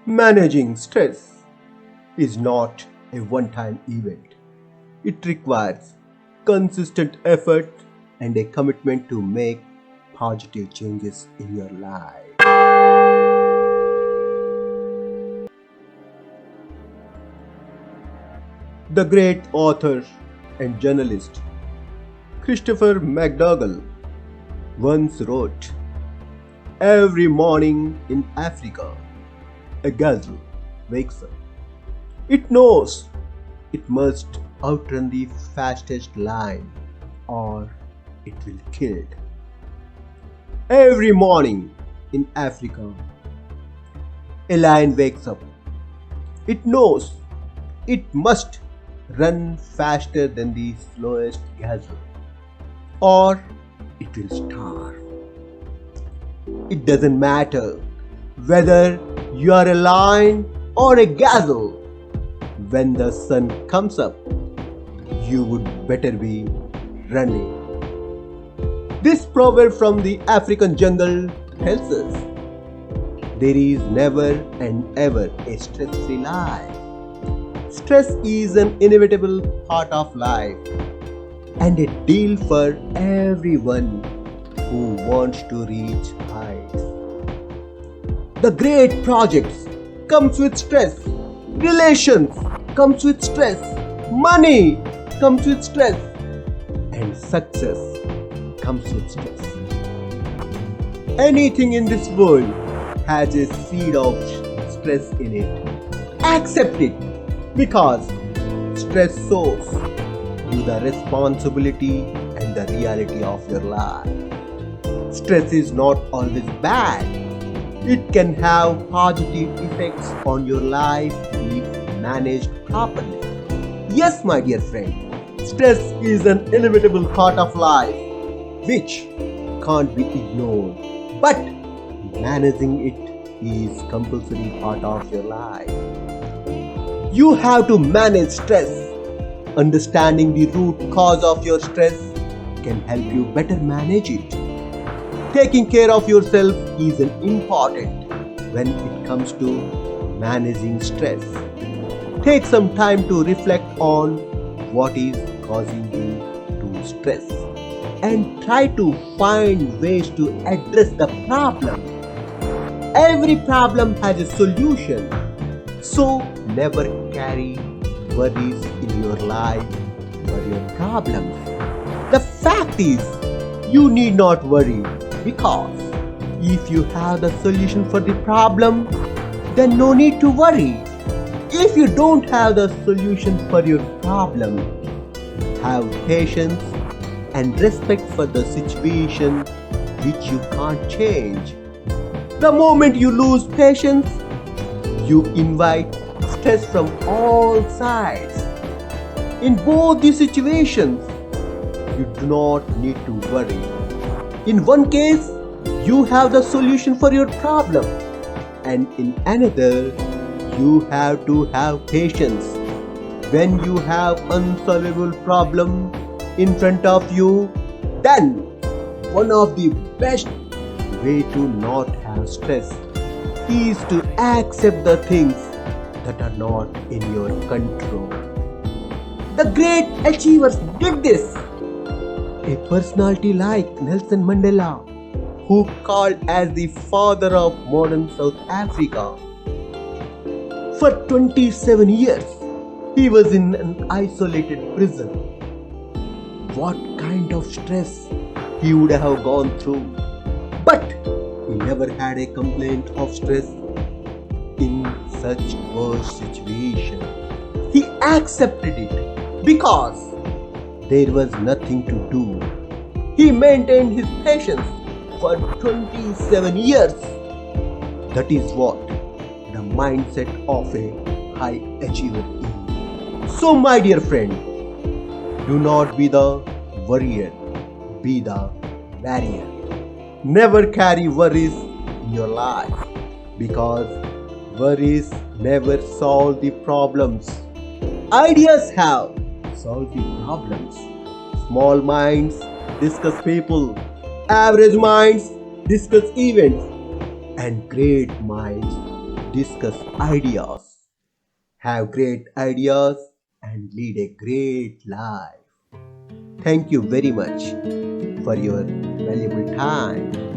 Managing stress is not a one-time event. It requires consistent effort and a commitment to make positive changes in your life. The great author and journalist Christopher McDougall once wrote, "Every morning in Africa, a gazelle wakes up. It knows it must outrun the fastest lion or it will be killed. Every morning in Africa, a lion wakes up. It knows it must run faster than the slowest gazelle or it will starve. It doesn't matter whether you are a lion or a gazelle. When the sun comes up, you would better be running." This proverb from the African jungle tells us there is never and ever a stress-free life. Stress is an inevitable part of life and a deal for everyone who wants to reach heights. The great projects comes with stress. Relations comes with stress. Money comes with stress. And success comes with stress. Anything in this world has a seed of stress in it. Accept it because stress sows you the responsibility and the reality of your life. Stress is not always bad. It can have positive effects on your life if managed properly. Yes, my dear friend, stress is an inevitable part of life which can't be ignored. But managing it is compulsory part of your life. You have to manage stress. Understanding the root cause of your stress can help you better manage it. Taking care of yourself is an important when it comes to managing stress. Take some time to reflect on what is causing you to stress and try to find ways to address the problem. Every problem has a solution, so never carry worries in your life for your problems. The fact is, you need not worry because if you have the solution for the problem, then no need to worry. If you don't have the solution for your problem, have patience and respect for the situation which you can't change. The moment you lose patience, you invite stress from all sides. In both these situations, you do not need to worry. In one case, you have the solution for your problem, and in another, you have to have patience. When you have unsolvable problem in front of you, then one of the best way to not have stress is to accept the things that are not in your control. The great achievers did this. A personality like Nelson Mandela, who called as the father of modern South Africa. For 27 years, he was in an isolated prison. What kind of stress he would have gone through. But he never had a complaint of stress in such worse situation. He accepted it because there was nothing to do. He maintained his patience for 27 years. That is what the mindset of a high achiever is. So my dear friend, do not be the warrior, be the warrior. Never carry worries in your life because worries never solve the problems. Ideas have solved the problems. Small minds discuss people, average minds discuss events, and great minds discuss ideas, have great ideas, and lead a great life. Thank you very much for your valuable time.